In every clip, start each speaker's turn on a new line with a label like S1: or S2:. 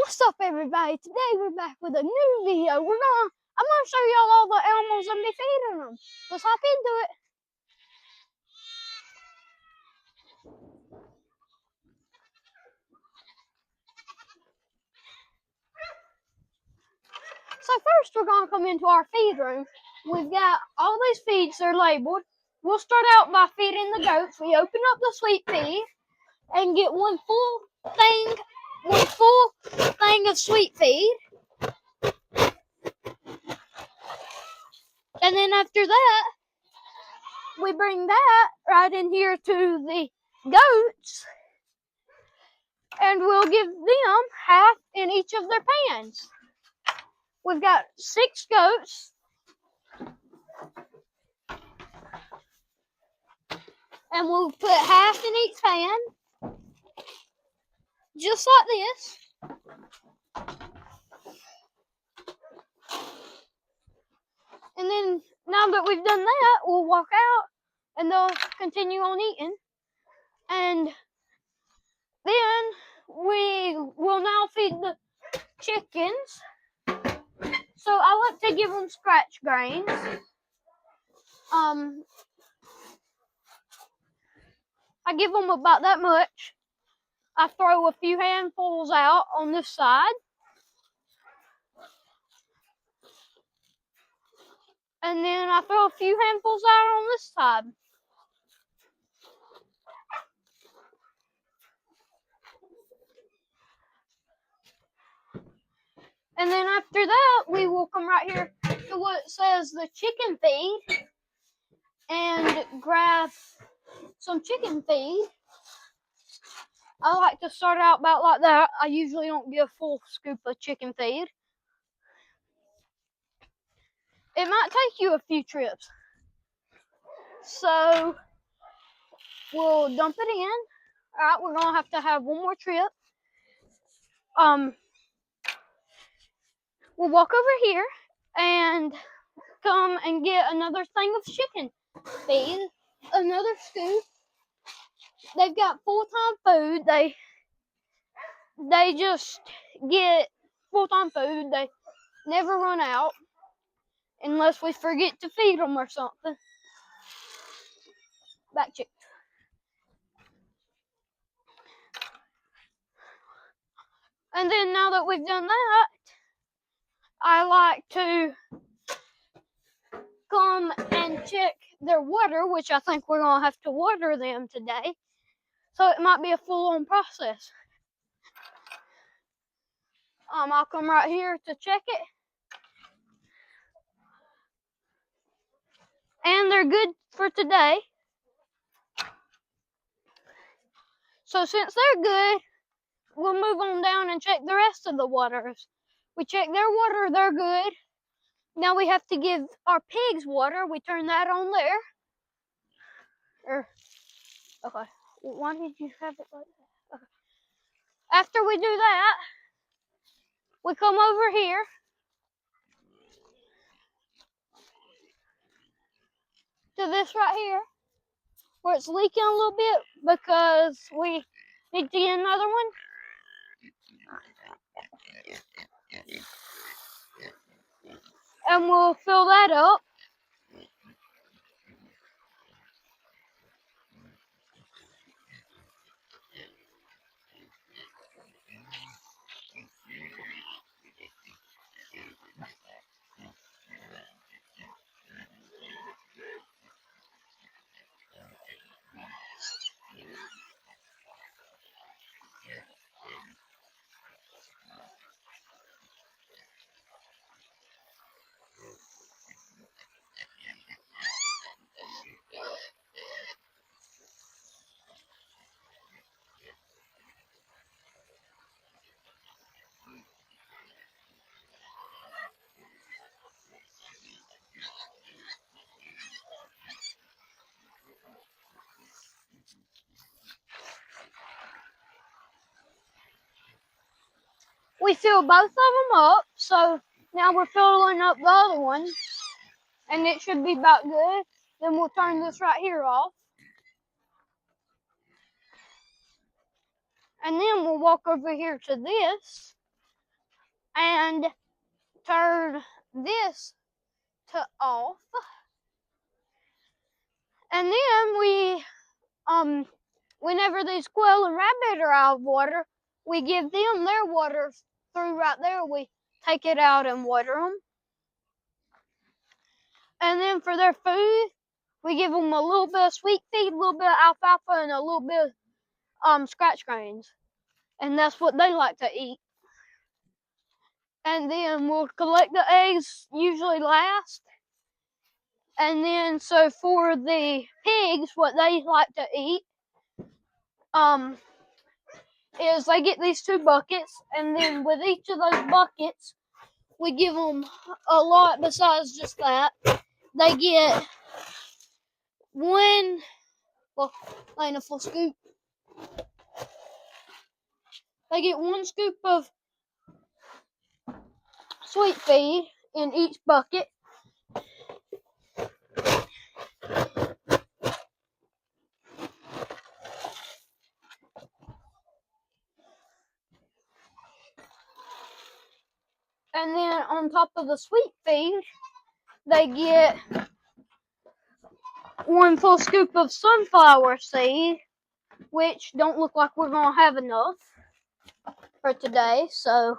S1: What's up, everybody? Today we're back with a new video. I'm gonna show y'all all the animals and me feeding them. Let's hop into it. So first we're gonna come into our feed room. We've got all these feeds, they're labeled. We'll start out by feeding the goats. We open up the sweet pea and get one full thing of sweet feed. And then after that, we bring that right in here to the goats, and we'll give them half in each of their pans. We've got 6 goats, and we'll put half in each pan, just like this. And then, now that we've done that, we'll walk out, and they'll continue on eating. And then we will now feed the chickens. So I like to give them scratch grains. I give them about that much. I throw a few handfuls out on this side. And then I throw a few handfuls out on this side. And then after that, we will come right here to what says the chicken feed and grab some chicken feed. I like to start out about like that. I usually don't get a full scoop of chicken feed. It might take you a few trips. So we'll dump it in. Alright, we're gonna have to have one more trip. We'll walk over here and come and get another thing of chicken feed, another scoop. They've got full-time food. They just get full-time food. They never run out unless we forget to feed them or something. Back chick. And then now that we've done that, I like to come and check their water, which I think we're gonna have to water them today. So it might be a full-on process. I'll come right here to check it. And they're good for today. So since they're good, we'll move on down and check the rest of the waters. We check their water, they're good. Now we have to give our pigs water. We turn that on there. Okay. Why did you have it like that? Okay. After we do that, we come over here. To this right here, where it's leaking a little bit because we need to get another one. And we'll fill that up. We fill both of them up, so now we're filling up the other one, and it should be about good. Then we'll turn this right here off. And then we'll walk over here to this, and turn this to off. And then we, whenever the squirrel and rabbit are out of water, we give them their water through right there. We take it out and water them. And then for their food, we give them a little bit of sweet feed, a little bit of alfalfa, and a little bit of scratch grains. And that's what they like to eat. And then we'll collect the eggs, usually last. And then, so for the pigs, what they like to eat, is they get these 2 buckets, and then with each of those buckets, we give them a lot besides just that. They get one, well, ain't a full scoop. They get 1 scoop of sweet feed in each bucket. And then on top of the sweet feed, they get 1 full scoop of sunflower seed, which don't look like we're gonna have enough for today, so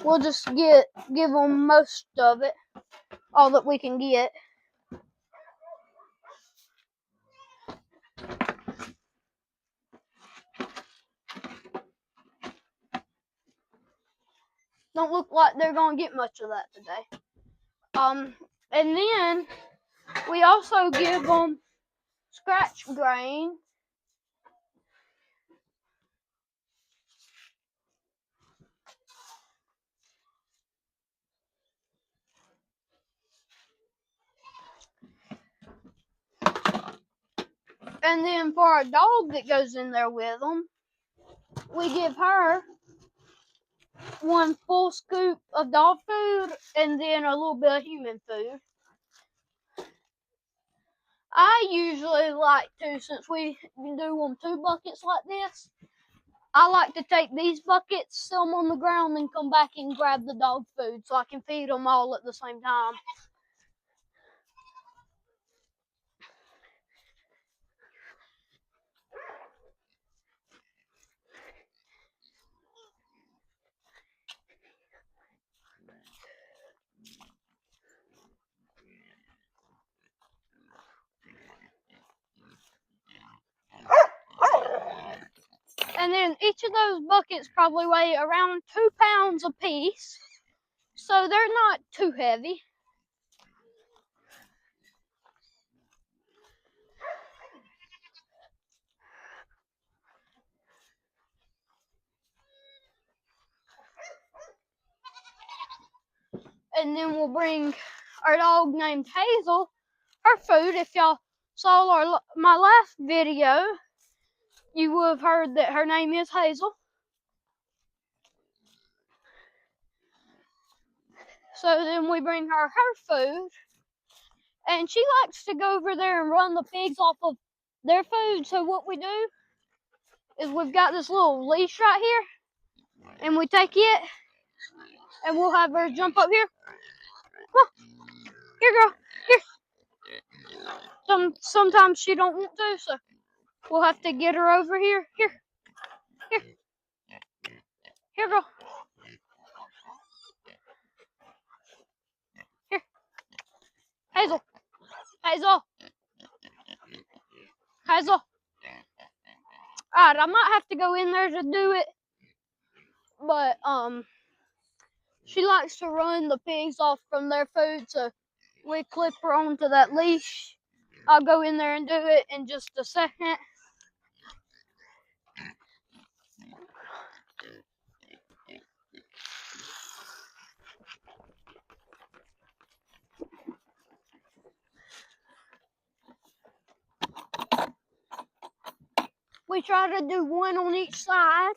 S1: we'll just give them most of it, all that we can get. Don't look like they're gonna get much of that today. And then we also give them scratch grain. And then for our dog that goes in there with them, we give her 1 full scoop of dog food and then a little bit of human food. I usually like to, since we do them 2 buckets like this, I like to take these buckets, set them on the ground, and come back and grab the dog food so I can feed them all at the same time. And then each of those buckets probably weigh around 2 pounds apiece, so they're not too heavy. And then we'll bring our dog named Hazel her food. If y'all saw my last video, you would have heard that her name is Hazel. So then we bring her food, and she likes to go over there and run the pigs off of their food. So what we do is we've got this little leash right here, and we take it, and we'll have her jump up here. Come on, here, girl, here. Sometimes she don't want to, so we'll have to get her over here. Here, girl. Here, Hazel. Alright, I might have to go in there to do it, but she likes to run the pigs off from their food, so we clip her onto that leash. I'll go in there and do it in just a second. We try to do 1 on each side.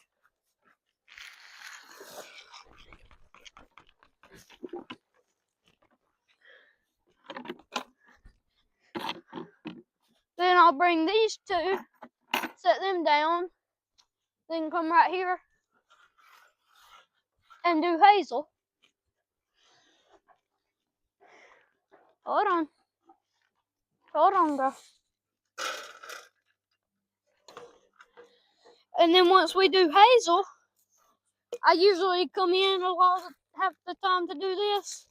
S1: Then I'll bring these 2, set them down, then come right here and do Hazel. Hold on, bro. And then once we do Hazel, I usually come in a lot of half the time to do this.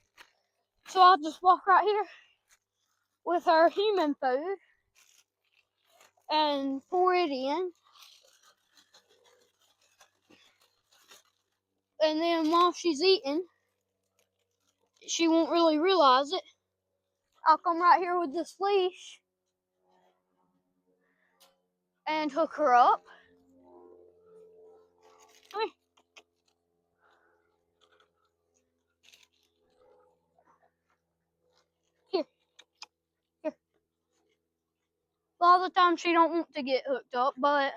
S1: So I'll just walk right here with her human food and pour it in. And then while she's eating, she won't really realize it. I'll come right here with this leash and hook her up. Come here. Here. A lot of the time she don't want to get hooked up, but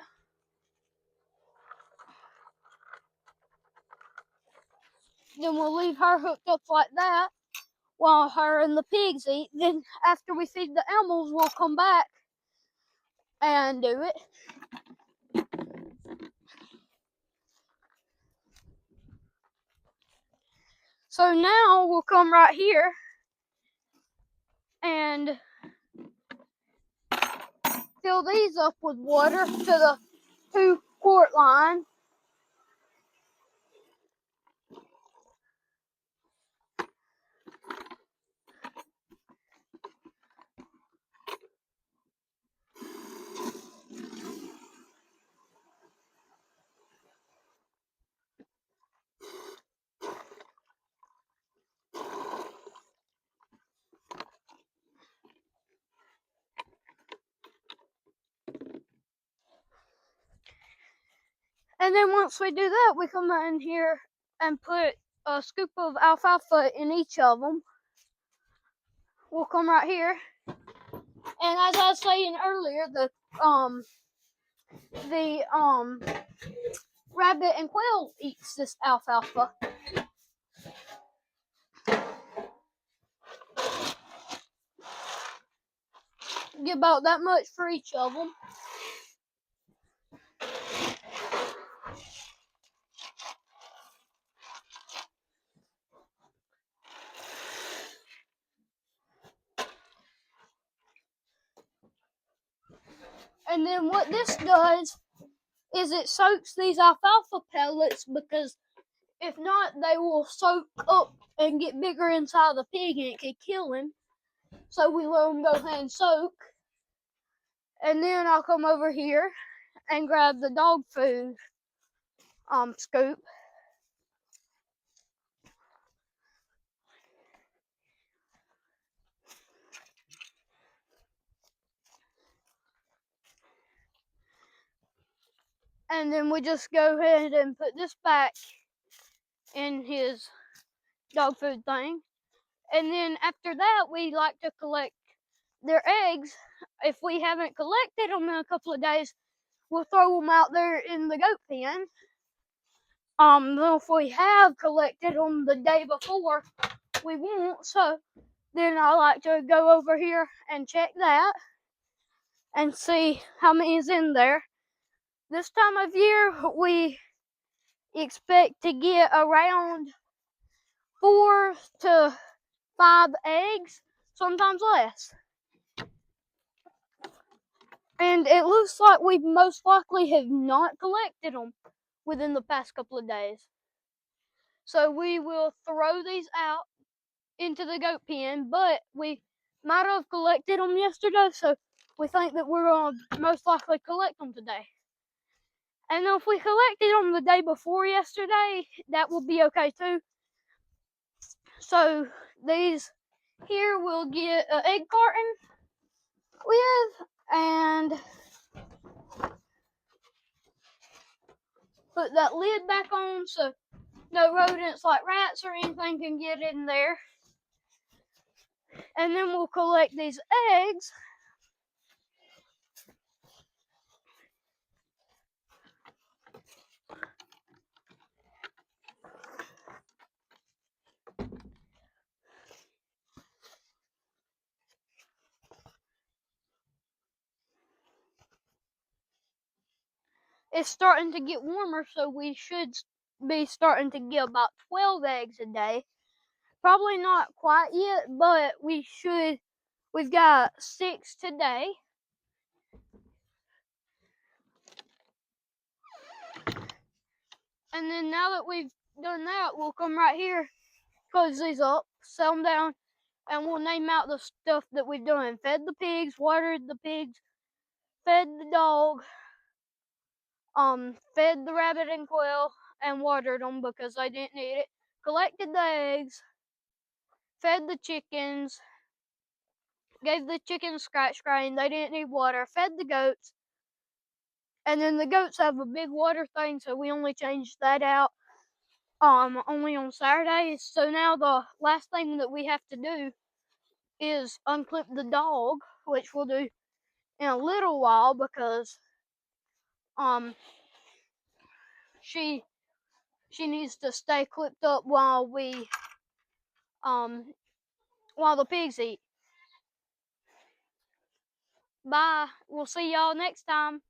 S1: then we'll leave her hooked up like that while her and the pigs eat. Then after we feed the animals, we'll come back and do it. So now we'll come right here and fill these up with water to the 2-quart line. And then once we do that, we come in here and put a scoop of alfalfa in each of them. We'll come right here. And as I was saying earlier, the rabbit and quail eats this alfalfa. Get about that much for each of them. And then what this does is it soaks these alfalfa pellets, because if not, they will soak up and get bigger inside the pig and it could kill him. So we let them go ahead and soak. And then I'll come over here and grab the dog food scoop. And then we just go ahead and put this back in his dog food thing. And then after that, we like to collect their eggs. If we haven't collected them in a couple of days, we'll throw them out there in the goat pen. Then if we have collected them the day before, we won't. So then I like to go over here and check that and see how many is in there. This time of year, we expect to get around 4 to 5 eggs, sometimes less. And it looks like we most likely have not collected them within the past couple of days. So we will throw these out into the goat pen, but we might have collected them yesterday, so we think that we're going to most likely collect them today. And if we collected them the day before yesterday, that will be okay too. So these here we'll get an egg carton with, and put that lid back on so no rodents like rats or anything can get in there. And then we'll collect these eggs. It's starting to get warmer, so we should be starting to get about 12 eggs a day. Probably not quite yet, but we should. We've got 6 today. And then now that we've done that, we'll come right here, close these up, set them down, and we'll name out the stuff that we've done. Fed the pigs, watered the pigs, fed the dog, fed the rabbit and quail, and watered them because they didn't need it. Collected the eggs, fed the chickens, gave the chickens scratch grain, they didn't need water, fed the goats, and then the goats have a big water thing, so we only changed that out only on Saturdays. So now the last thing that we have to do is unclip the dog, which we'll do in a little while because she needs to stay clipped up while the pigs eat. Bye. We'll see y'all next time.